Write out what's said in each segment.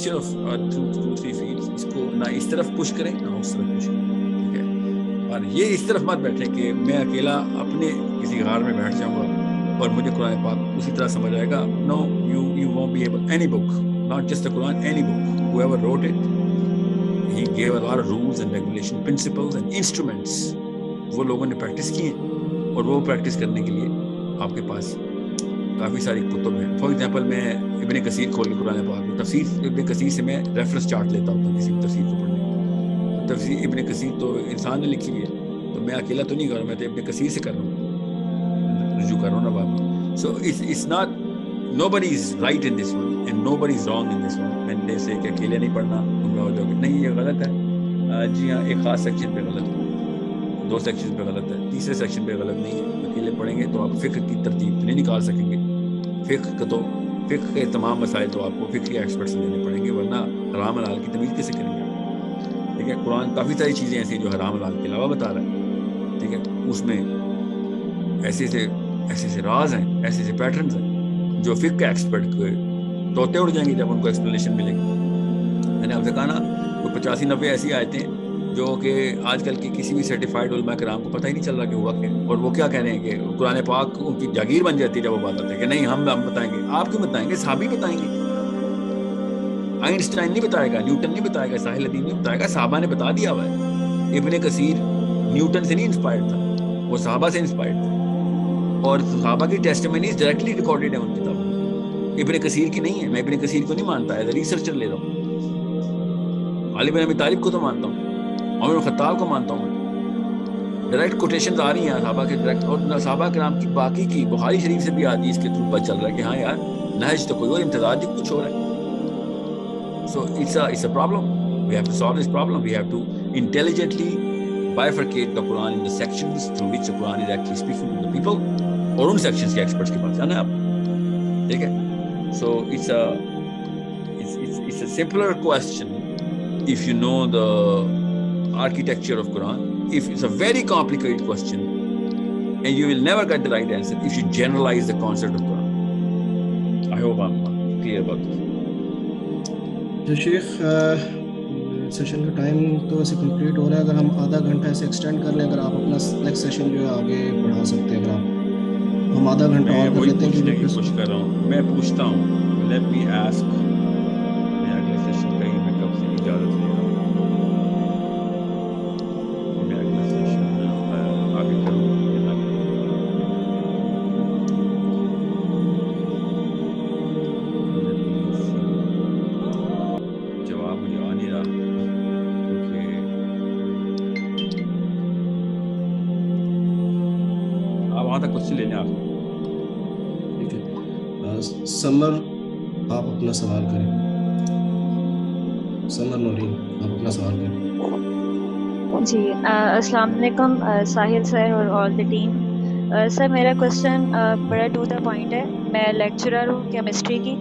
mixture of two three fields. اس کو نہ اس طرف پش کریں نہ اس طرف پش کریں, ٹھیک ہے. اور یہ اس طرف مت بیٹھیں کہ میں اکیلا اپنے کسی غار میں بیٹھ جاؤں گا اور مجھے قرآن پاک اسی طرح سمجھ آئے گا. No, you won't be able. Any book, not just the Quran, any book, whoever wrote it, he gave a lot of rules and regulation, principles and instruments. وہ لوگوں نے پریکٹس کی ہیں اور وہ پریکٹس کرنے کے لیے آپ کے پاس کافی ساری کتب ہیں. فار ایگزامپل میں ابن کثیر کھول کے قرآن پاک میں تفسیر ابن کثیر سے میں ریفرنس چارٹ لیتا ہوں کسی بھی تفسیر کو پڑھنے میں. تفسیر ابن کثیر تو انسان نے لکھی ہوئی ہے, تو میں اکیلا تو نہیں کر رہا ہوں, میں تو ابن کثیر سے کر رہا ہوں, رجوع کر رہا ہوں نا بابا. So it's not, nobody is right in this one and nobody is wrong in this one. میں نے سے کہ اکیلے نہیں پڑھنا گمراہ ہو جاؤ گے, نہیں, یہ غلط ہے. جی ہاں, ایک خاص سیکشن پہ غلط ہے, 2 سیکشن پہ غلط ہے, تیسرے سیکشن پہ غلط نہیں ہے. اکیلے پڑھیں گے تو آپ فقہ کی ترتیب نہیں نکال سکیں گے. فقہ کے تمام مسائل تو آپ کو فقہ ایکسپرٹ سے لینے پڑیں گے, ورنہ حرام حلال کی تمیز کیسے کریں گے. ٹھیک ہے, قرآن کافی ساری چیزیں ایسی ہیں جو حرام حلال کے علاوہ بتا رہا ہے. ٹھیک ہے, اس میں ایسے راز ہیں, ایسے پیٹرنز ہیں جو فقہ ایکسپرٹ کے طوطے اڑ جائیں گے جب ان کو ایکسپلینیشن ملے گی. میں نے آپ سے کہا نا, کوئی 85-90 ایسی آیتیں جو کہ آج کل کی کسی بھی سرٹیفائڈ علماء کرام کو پتہ ہی نہیں چل رہا کہ ہوا کیا, اور وہ کیا کہہ رہے ہیں کہ قرآن پاک ان کی جاگیر بن جاتی ہے جب وہ بات آتی ہے کہ نہیں ہم بتائیں گے. آپ کیوں بتائیں گے, صحابی بتائیں گے. آئنسٹائن نہیں بتائے گا, نیوٹن نہیں بتائے گا, ساحل الدین نہیں بتائے گا, صحابہ نے بتا دیا ہوا ہے. ابن کثیر نیوٹن سے نہیں انسپائرڈ تھا, وہ صحابہ سے انسپائرڈ تھا, اور صحابہ کی ٹیسٹیمنیز ڈائریکٹلی ریکارڈڈ ہیں ان کتابوں میں. ابن کثیر کی نہیں ہے. میں ابن کثیر کو نہیں مانتا, ایز اے ریسرچر لے رہا ہوں. علی بن ابی طالب کو تو مانتا ہوں, عمر بن خطاب کو مانتا ہوں. ڈائریکٹ کوٹیشنز آ رہی ہیں صحابہ کے ڈائریکٹ, اور صحابہ کرام کی باقی کی بخاری شریف سے بھی حدیث کے تھرو پتہ چل رہا ہے کہ ہاں یار نہج تو کوئی اور, امتزاج کچھ اور ہے. So it's a problem. We have to solve this problem. We have to intelligently bifurcate the Quran in the sections through which the Quran is actually speaking to the people. اور ان sections کے experts کے پاس جانا ہے آپ. ٹھیک ہے, so it's a simpler question if you know the architecture of Quran. If it's a very complicated question and you will never get the right answer if you generalize the concept of Quran. I hope I'm clear about this. جو شیخ session کا time تو ایسے complete ہو رہا ہے, اگر ہم آدھا گھنٹہ ایسے ایکسٹینڈ کر لیں, اگر آپ اپنا نیکسٹ سیشن جو ہے آگے بڑھا سکتے ہیں, اگر آپ ہم آدھا گھنٹہ اور کر لیتے ہیں. کہ کوشش کر رہا ہوں, میں پوچھتا ہوں, لیٹ می آسک, میں اگلے سیشن کا ہی میں کب سے اجازت لے رہا ہوں, میں اگلا سیشن آگے کروں یا نہ کروں. جواب مجھے آ نہیں رہا کیونکہ آپ وہاں تک کچھ سے لینے آپ. ٹھیک ہے, سمر آپ اپنا سوال کریں. سمر نورین آپ اپنا سوال کریں. جی السلام علیکم ساحل سر اور آل دی ٹیم. سر میرا کوشچن بڑا ٹو دا پوائنٹ ہے. میں لیکچرر ہوں کیمسٹری کی.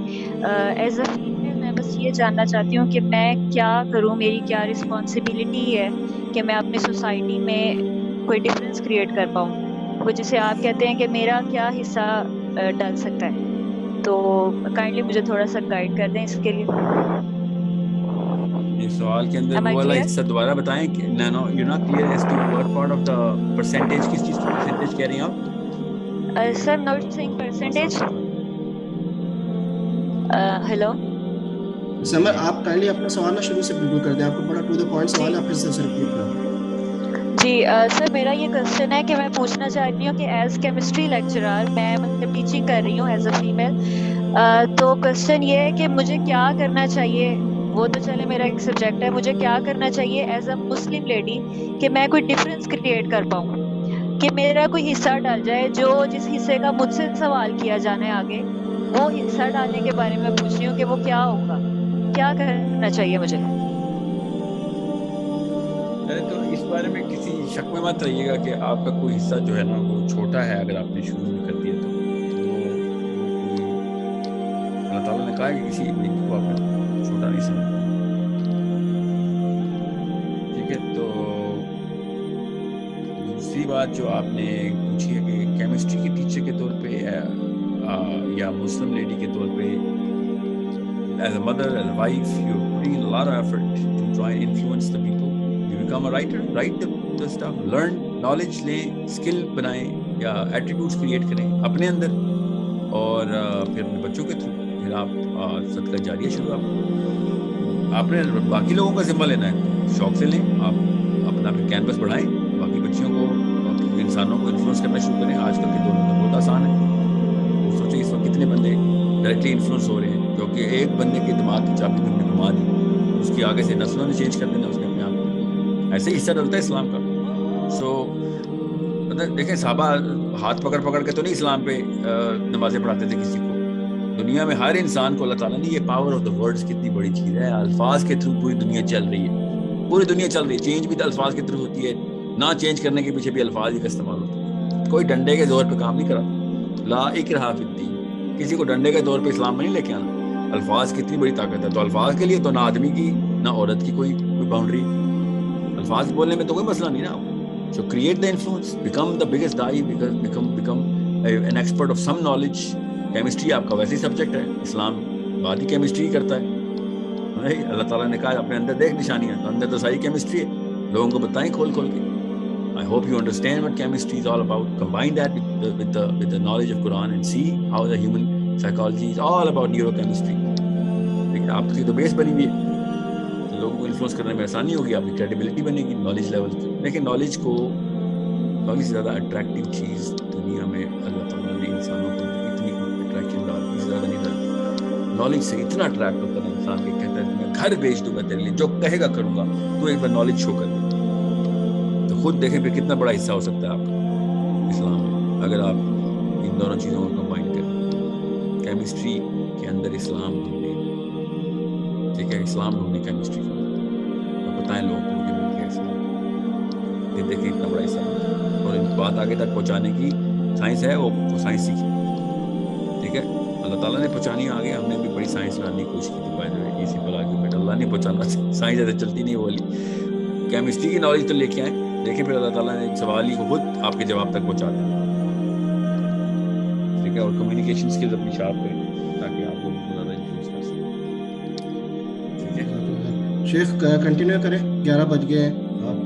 ایز اے فیمیل میں بس یہ جاننا چاہتی ہوں کہ میں کیا کروں, میری کیا رسپانسبلٹی ہے کہ میں اپنی سوسائٹی میں کوئی ڈفرینس کریٹ کر پاؤں, وہ جسے آپ کہتے ہیں کہ میرا کیا حصہ ڈال سکتا ہے. تو کائنڈلی مجھے تھوڑا سا گائیڈ کر دیں اس کے لیے. یہ سوال کے اندر وہ والا حصہ دوبارہ بتائیں کہ no you not clear as to what part of the percentage, کس چیز کی پرسنٹیج کہہ رہی ہیں آپ؟ Sir not seeing percentage. Hello Samar آپ کائنڈلی اپنا سوال نہ شروع سے بالکل کر دیں, آپ کو بڑا ٹو دا پوائنٹ سوال ہے, پھر سے ریپیٹ کریں. جی سر میرا یہ کوشچن ہے کہ میں پوچھنا چاہتی ہوں کہ ایز کیمسٹری لیکچرر میں مطلب ٹیچنگ کر رہی ہوں ایز اے فیمیل, تو کوشچن یہ ہے کہ مجھے کیا کرنا چاہیے. وہ تو چلے میرا ایک سبجیکٹ ہے, مجھے کیا کرنا چاہیے ایز اے مسلم لیڈی کہ میں کوئی ڈفرینس کریٹ کر پاؤں, کہ میرا کوئی حصہ ڈال جائے. جو جس حصے کا مجھ سے سوال کیا جانا ہے آگے, وہ حصہ ڈالنے کے بارے میں پوچھ رہی ہوں کہ وہ کیا ہوگا, کیا کرنا چاہیے مجھے. تو اس بارے میں کسی شک میں مت رہیے گا کہ آپ کا کوئی حصہ جو ہے نا وہ چھوٹا ہے. اگر آپ نے شروع میں کر دیا تو کوئی اللہ تعالیٰ نے کہا ہے کہ کسی نیکی کو آپ نے چھوٹا نہیں سمجھنا. ٹھیک ہے, تو دوسری بات جو آپ نے پوچھی ہے کہ کیمسٹری کے ٹیچر کے طور پہ یا مسلم لیڈی کے طور پہ as a mother, as a wife, you're putting in a lot of effort to try and influence the people. You become a writer, write the stuff, learn knowledge لیں, skill بنائیں یا attitudes create کریں اپنے اندر, اور پھر اپنے بچوں کے تھرو پھر آپ صدقہ جاریہ شروع آپ نے باقی لوگوں کا ذمہ لینا ہے, شوق سے لیں آپ, اپنا پھر کینوس بڑھائیں, باقی بچیوں کو باقی انسانوں کو انفلوئنس کرنا شروع کریں. آج کل کے دور میں تو بہت آسان ہے. سوچیں اس وقت کتنے بندے ڈائریکٹلی انفلوئنس ہو رہے ہیں, کیونکہ ایک بندے کے دماغ کی چابی ہم نے گھما دی, اس کی آگے سے نسلوں نے چینج کر دینا اس نے اپنے آپ کو. ایسے ہی حصہ ڈلتا ہے اسلام کا. سو دیکھیں صحابہ ہاتھ پکڑ پکڑ کے تو نہیں اسلام پہ نمازیں پڑھاتے تھے کسی کو. دنیا میں ہر انسان کو اللہ تعالیٰ نے, یہ پاور آف دا ورڈز کتنی بڑی چیز ہے, الفاظ کے تھرو پوری دنیا چل رہی ہے, پوری دنیا چل رہی ہے. چینج بھی تو الفاظ کے تھرو ہوتی ہے, نہ چینج کرنے کے پیچھے بھی الفاظ ہی کا استعمال ہوتا ہے. کوئی ڈنڈے کے زور پہ کام نہیں کرا, لا اکراہ فی الدین, کسی کو ڈنڈے کے طور پہ اسلام میں نہیں لے کے آنا. الفاظ کی اتنی بڑی طاقت ہے, تو الفاظ کے لیے تو نہ آدمی کی نہ عورت کی کوئی باؤنڈری. الفاظ بولنے میں تو کوئی مسئلہ نہیں نا. So create the influence, become the biggest da'i, become an expert of some knowledge. Chemistry آپ کا ویسے ہی سبجیکٹ ہے, اسلام بات ہی کیمسٹری کرتا ہے. اللہ تعالیٰ نے کہا اپنے اندر دیکھ نشانیاں, تو اندر تو ساری کیمسٹری ہے, لوگوں کو بتائیں کھول کھول کے. I hope you understand what chemistry is all about. Combine that with the knowledge of Quran and see how the human psychology is all about neurochemistry. لیکن آپ کی تو بیس بنی ہوئی ہے, لوگوں کو انفلوئنس کرنے میں آسانی ہوگی, آپ کی کریڈیبلٹی بنے گی نالج لیول کی. لیکن نالج کو سب سے زیادہ اٹریکٹیو چیز دنیا میں اللہ تعالیٰ نے انسانوں کو اتنی اٹریکشن ڈالی, اس سے زیادہ نہیں ڈالی. نالج سے اتنا اٹریکٹ ہوتا ہے انسان کے, کہتا ہے میں گھر بیچ دوں گا تیرے لیے, جو کہے گا کروں گا, تو ایک بار نالج شو کر دے. تو خود دیکھیں پھر کتنا بڑا حصہ ہو سکتا ہے آپ کا اسلام میں, اگر آپ ان دونوں چیزوں کو کمبائن کریں. کیمسٹری کے اندر اسلام ڈھونڈیں, ٹھیک ہے, اسلام ڈھونڈیں کیمسٹری کا, اور بتائیں لوگوں کو مجھے مل گیا اسلام. یہ دیکھیں اتنا بڑا حصہ, اور بات آگے تک پہنچانے کی سائنس ہے, وہ سائنس سیکھی, ٹھیک ہے. اللہ تعالیٰ نے پہنچانی آگے, ہم نے بھی بڑی سائنس لانے کی کوشش کی تھی, بائی دا وے, اسی پر آگے بیٹا اللہ نہیں پہنچانا, سائنس ایسے چلتی نہیں بولی. کیمسٹری کی نالج تو لے کے آئیں, دیکھیں پھر اللہ تعالیٰ نے سوال ہی کو خود آپ کے جواب تک پہنچا دیں, ٹھیک ہے. اور کمیونیکیشن اسکلز اپنی شارپ کریں تاکہ آپ لوگوں کو زیادہ انفلوئنس کر سکیں, ٹھیک ہے. شیخ کنٹینیو کریں, 11 بج گئے, آپ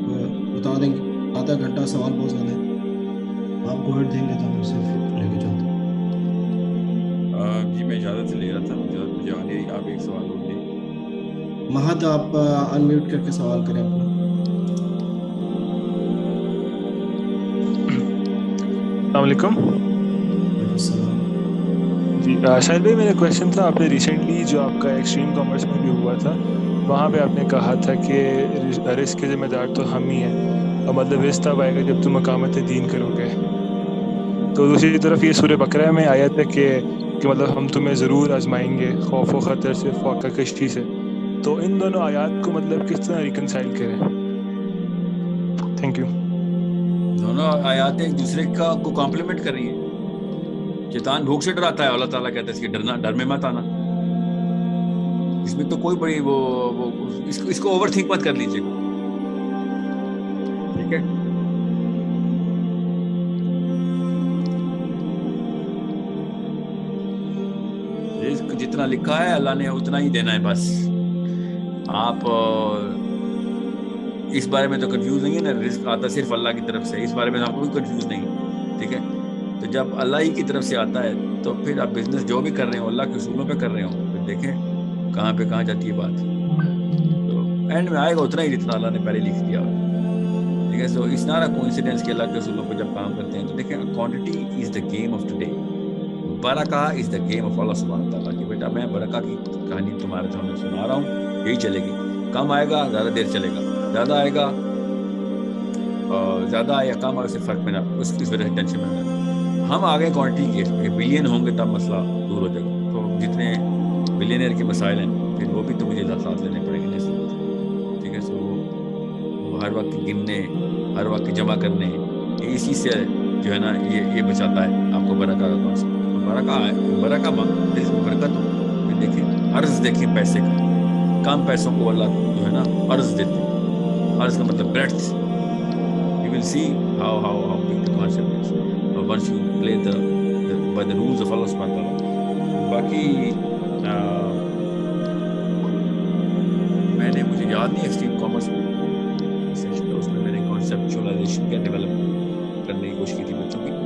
بتا دیں گے, آدھا گھنٹہ سوال بہت زیادہ ہے, آپ گوڈ دیں گے تو ہم اسے لے کے چلتے ہیں. جی میں اجازت لے رہا تھا, مجھے آ نہیں, آپ ایک سوال اور لیں. مہد آپ انمیوٹ کر کے سوال کریں اپنا. السلام علیکم. جی شاہد بھائی, میرا کویشچن تھا, آپ نے ریسنٹلی جو آپ کا ایکسٹریم کامرس میں بھی ہوا تھا, وہاں پہ آپ نے کہا تھا کہ رزق کے ذمہ دار تو ہم ہی ہیں, اور مطلب رزق تب آئے گا جب تم اقامت دین کرو گے. تو دوسری طرف یہ سورہ بقرہ میں آیت ہے کہ مطلب ہم تمہیں ضرور آزمائیں گے خوف و خطر سے, فوقہ کشتی سے. تو ان دونوں آیات کو مطلب کس طرح ریکنسائل کریں؟ Thank you. دونوں آیات ایک دوسرے کو کمپلیمنٹ کر رہی ہیں. شیطان بھوک سے ڈراتا ہے, اللہ تعالیٰ کہتا ہے اس کے ڈر میں مت آنا. اس میں تو کوئی بڑی وہ اس کو اوور تھنک مت کر لیجیے گا, ٹھیک ہے. رزق جتنا لکھا ہے اللہ نے اتنا ہی دینا ہے بس. آپ اس بارے میں تو کنفیوز نہیں ہے نا, رزق آتا صرف اللہ کی طرف سے, اس بارے میں آپ کوئی کنفیوز نہیں, ٹھیک ہے. تو جب اللہ ہی کی طرف سے آتا ہے تو پھر آپ بزنس جو بھی کر رہے ہو اللہ کے اصولوں پہ کر رہے ہو, پھر دیکھیں کہاں پہ کہاں جاتی ہے بات. تو اینڈ میں آئے گا اتنا ہی جتنا اللہ نے پہلے لکھ دیا, ٹھیک ہے. سو اس نارا کوئنسیڈنس کے اللہ کے اصولوں پہ جب کام کرتے ہیں تو دیکھیں quantity is the game of today, برکہ از دا گیم آف اللہ سبحانہ تعالیٰ. کہ بیٹا میں برکہ کی کہانی تمہارے سامنے سنا رہا ہوں, یہی چلے گی. کم آئے گا زیادہ دیر چلے گا, زیادہ آئے گا زیادہ آئے یا کم آئے, اس سے فرق میں نہ, اس وجہ سے ٹینشن میں نہ. ہم آگے کوانٹٹی کے بلین ہوں گے تب مسئلہ دور ہو جائے گا. تو جتنے بلینئر کے مسائل ہیں پھر وہ بھی تو مجھے ساتھ لینے پڑیں گے, ٹھیک ہے. سو وہ ہر وقت گننے, ہر وقت جمع کرنے, اسی سے جو ہے نا یہ بچاتا ہے آپ کو برکہ کا کانسیپٹ. برکہ ہے, برکہ برکت ہو. دیکھیں عرض, دیکھیں پیسے کا, کم پیسوں کو اللہ جو ہے نا عرض دیتے ہیں. عرض کا مطلب بریڈتھ. You will see how big the concept is once you play by the rules of Allah subhanahu wa ta'ala. باقی یاد نہیں ایکسٹریم کامرس میں سیشن تھا, اس میں میں نے کانسیپچوائزیشن کیا ڈیولپ کرنے کی کوشش کی تھی بچوں کی.